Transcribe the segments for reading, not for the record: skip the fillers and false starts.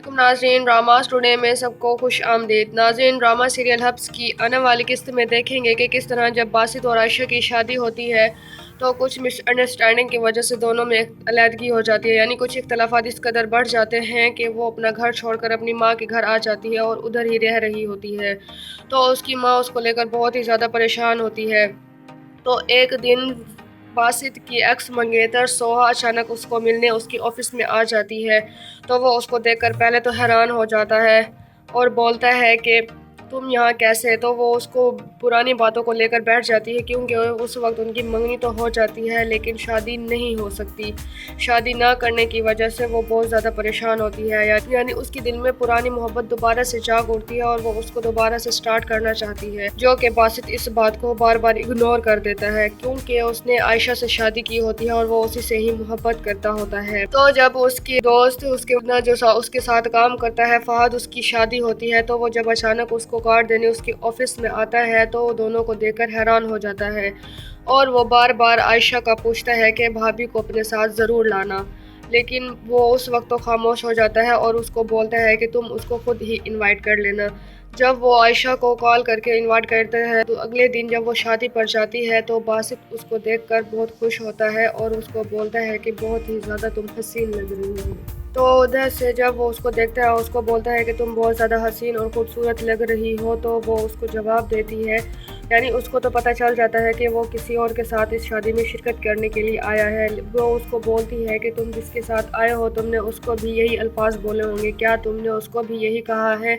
वालेकुम नाज़रीन, dramas today में सबको खुश आमदीद। नाज़रीन, ड्रामा सीरियल हब्स की आने वाली किस्त में देखेंगे कि किस तरह जब बासित और आयशा की शादी होती है तो कुछ मिसअंडरस्टैंडिंग की वजह से दोनों में अलहदगी हो जाती है, यानी कुछ इख्तलाफात इस कदर बढ़ जाते हैं कि वो अपना घर छोड़कर अपनी माँ के घर आ जाती है और उधर ही रह रही होती है। तो उसकी माँ उसको लेकर बहुत ही ज़्यादा परेशान होती है। तो एक दिन बासित की एक्स मंगेतर सोहा अचानक उसको मिलने उसकी ऑफिस में आ जाती है। तो वो उसको देखकर पहले तो हैरान हो जाता है और बोलता है कि तुम यहाँ कैसे। तो वो उसको पुरानी बातों को लेकर बैठ जाती है, क्योंकि उस वक्त उनकी मंगनी तो हो जाती है लेकिन शादी नहीं हो सकती। शादी ना करने की वजह से वो बहुत ज़्यादा परेशान होती है, यानी उसकी दिल में पुरानी मोहब्बत दोबारा से जाग उठती है और वो उसको दोबारा से स्टार्ट करना चाहती है, जो कि बासित इस बात को बार बार इग्नोर कर देता है, क्योंकि उसने आयशा से शादी की होती है और वो उसी से ही मोहब्बत करता होता है। तो जब उसकी दोस्त उसके साथ काम करता है फहद, उसकी शादी होती है, तो वो जब अचानक उसको कार्ड देने उसकी ऑफिस में आता है तो वो दोनों को देखकर हैरान हो जाता है और वो बार बार आयशा का पूछता है कि भाभी को अपने साथ ज़रूर लाना, लेकिन वो उस वक्त तो खामोश हो जाता है और उसको बोलता है कि तुम उसको खुद ही इनवाइट कर लेना। जब वो आयशा को कॉल करके इनवाइट करते हैं तो अगले दिन जब वो शादी पर जाती है तो बासित उसको देखकर बहुत खुश होता है और उसको बोलता है कि बहुत ही ज़्यादा तुम हसीन लग रही हो। तो उधर से जब वो उसको देखता है उसको बोलता है कि तुम बहुत ज़्यादा हसीन और खूबसूरत लग रही हो, तो वो उसको जवाब देती है, यानी उसको तो पता चल जाता है कि वो किसी और के साथ इस शादी में शिरकत करने के लिए आया है। वो उसको बोलती है कि तुम जिसके साथ आए हो तुमने उसको भी यही अल्फाज बोले होंगे, क्या तुमने उसको भी यही कहा है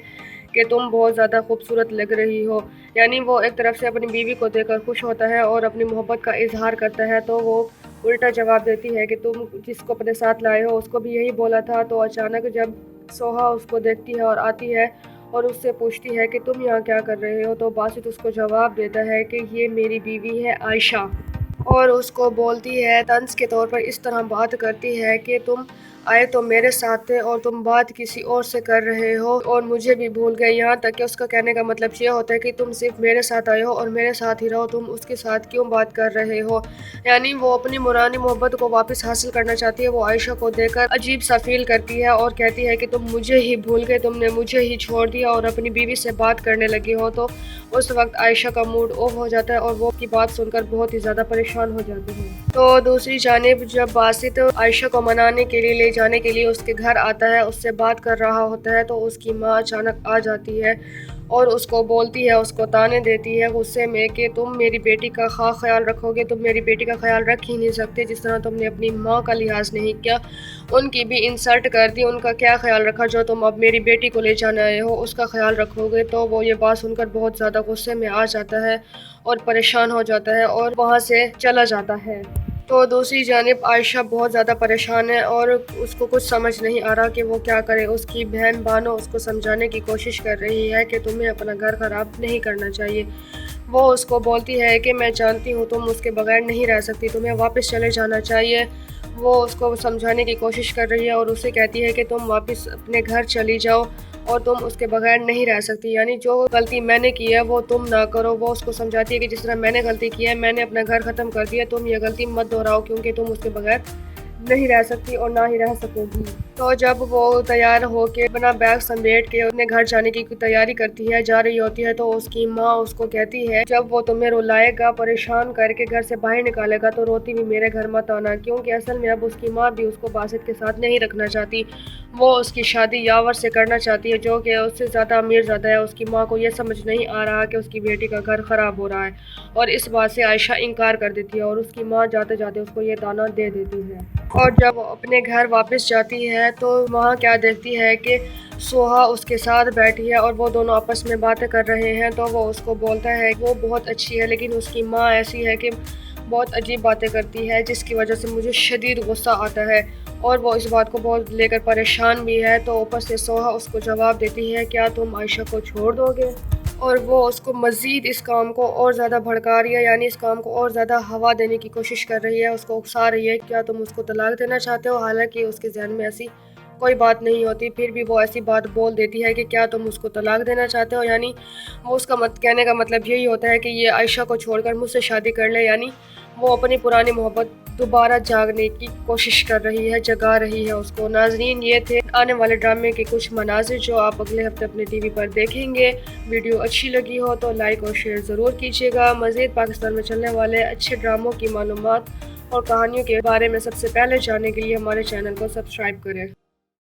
कि तुम बहुत ज़्यादा खूबसूरत लग रही हो। यानी वो एक तरफ से अपनी बीवी को देखकर खुश होता है और अपनी मोहब्बत का इजहार करता है, तो वो उल्टा जवाब देती है कि तुम जिसको अपने साथ लाए हो उसको भी यही बोला था। तो अचानक जब सोहा उसको देखती है और आती है और उससे पूछती है कि तुम यहाँ क्या कर रहे हो, तो बासित उसको जवाब देता है कि ये मेरी बीवी है आयशा, और उसको बोलती है तंज के तौर पर इस तरह बात करती है कि तुम आए तो मेरे साथ थे और तुम बात किसी और से कर रहे हो और मुझे भी भूल गए। यहाँ तक कि उसका कहने का मतलब ये होता है कि तुम सिर्फ मेरे साथ आए हो और मेरे साथ ही रहो, तुम उसके साथ क्यों बात कर रहे हो। यानी वो अपनी पुरानी मोहब्बत को वापस हासिल करना चाहती है। वो आयशा को देखकर अजीब सा फील करती है और कहती है कि तुम मुझे ही भूल गए, तुमने मुझे ही छोड़ दिया और अपनी बीवी से बात करने लगी हो। तो उस वक्त आयशा का मूड ऑफ हो जाता है और वो की बात सुनकर बहुत ही ज़्यादा परेशान हो जाती है। तो दूसरी जानिब जब बासित आयशा को मनाने के लिए ले जाने के लिए उसके घर आता है, उससे बात कर रहा होता है, तो उसकी माँ अचानक आ जाती है और उसको बोलती है, उसको ताने देती है गुस्से में कि तुम मेरी बेटी का ख्याल रखोगे, तुम मेरी बेटी का ख्याल रख ही नहीं सकते, जिस तरह तुमने अपनी माँ का लिहाज नहीं किया, उनकी भी इंसल्ट कर दी, उनका क्या ख्याल रखा, जो तुम अब मेरी बेटी को ले जाने आए हो उसका ख्याल रखोगे। तो वो ये बात सुनकर बहुत ज़्यादा गुस्से में आ जाता है और परेशान हो जाता है और वहाँ से चला जाता है। तो दूसरी जानिब आयशा बहुत ज़्यादा परेशान है और उसको कुछ समझ नहीं आ रहा कि वो क्या करे। उसकी बहन बानो उसको समझाने की कोशिश कर रही है कि तुम्हें अपना घर ख़राब नहीं करना चाहिए। वो उसको बोलती है कि मैं जानती हूँ तुम उसके बगैर नहीं रह सकती, तुम्हें वापस चले जाना चाहिए। वो उसको समझाने की कोशिश कर रही है और उसे कहती है कि तुम वापस अपने घर चली जाओ और तुम उसके बगैर नहीं रह सकती, यानी जो गलती मैंने की है वो तुम ना करो। वो उसको समझाती है कि जिस तरह मैंने गलती की है, मैंने अपना घर ख़त्म कर दिया, तुम ये गलती मत दोहराओ क्योंकि तुम उसके बगैर नहीं रह सकती और ना ही रह सकोगी। तो जब वो तैयार होके अपना बैग समेट के अपने घर जाने की तैयारी करती है, जा रही होती है, तो उसकी माँ उसको कहती है जब वो तुम्हें रुलाएगा, परेशान करके घर से बाहर निकालेगा तो रोती भी मेरे घर मत आना, क्योंकि असल में अब उसकी माँ भी उसको बासित के साथ नहीं रखना चाहती। वो उसकी शादी यावर से करना चाहती है जो कि उससे ज़्यादा अमीर ज़्यादा है। उसकी माँ को ये समझ नहीं आ रहा कि उसकी बेटी का घर ख़राब हो रहा है और इस बात से आयशा इनकार कर देती है और उसकी माँ जाते जाते उसको ये ताना दे देती है। और जब वो अपने घर वापस जाती है तो वहाँ क्या देखती है कि सोहा उसके साथ बैठी है और वो दोनों आपस में बातें कर रहे हैं। तो वो उसको बोलता है कि वो बहुत अच्छी है लेकिन उसकी माँ ऐसी है कि बहुत अजीब बातें करती है, जिसकी वजह से मुझे शदीद गुस्सा आता है और वो इस बात को बहुत लेकर परेशान भी है। तो ऊपर से सोहा उसको जवाब देती है क्या तुम आयशा को छोड़ दोगे, और वो उसको मज़ीद इस काम को और ज़्यादा भड़का रही है, यानी इस काम को और ज़्यादा हवा देने की कोशिश कर रही है, उसको उकसा रही है क्या तुम उसको तलाक देना चाहते हो, हालांकि उसके जहन में ऐसी کوئی بات نہیں ہوتی، پھر بھی وہ ایسی بات بول دیتی ہے کہ کیا تم اس کو طلاق دینا چاہتے ہو؟ یعنی وہ اس کا کہنے کا مطلب یہی ہوتا ہے کہ یہ عائشہ کو چھوڑ کر مجھ سے شادی کر لے، یعنی وہ اپنی پرانی محبت دوبارہ جاگنے کی کوشش کر رہی ہے، جگا رہی ہے اس کو۔ ناظرین، یہ تھے آنے والے ڈرامے کے کچھ مناظر جو آپ اگلے ہفتے اپنے ٹی وی پر دیکھیں گے۔ ویڈیو اچھی لگی ہو تو لائک اور شیئر ضرور کیجیے گا۔ مزید پاکستان میں چلنے والے اچھے ڈراموں کی معلومات اور کہانیوں کے بارے میں سب سے پہلے جاننے کے لیے ہمارے چینل کو سبسکرائب کریں۔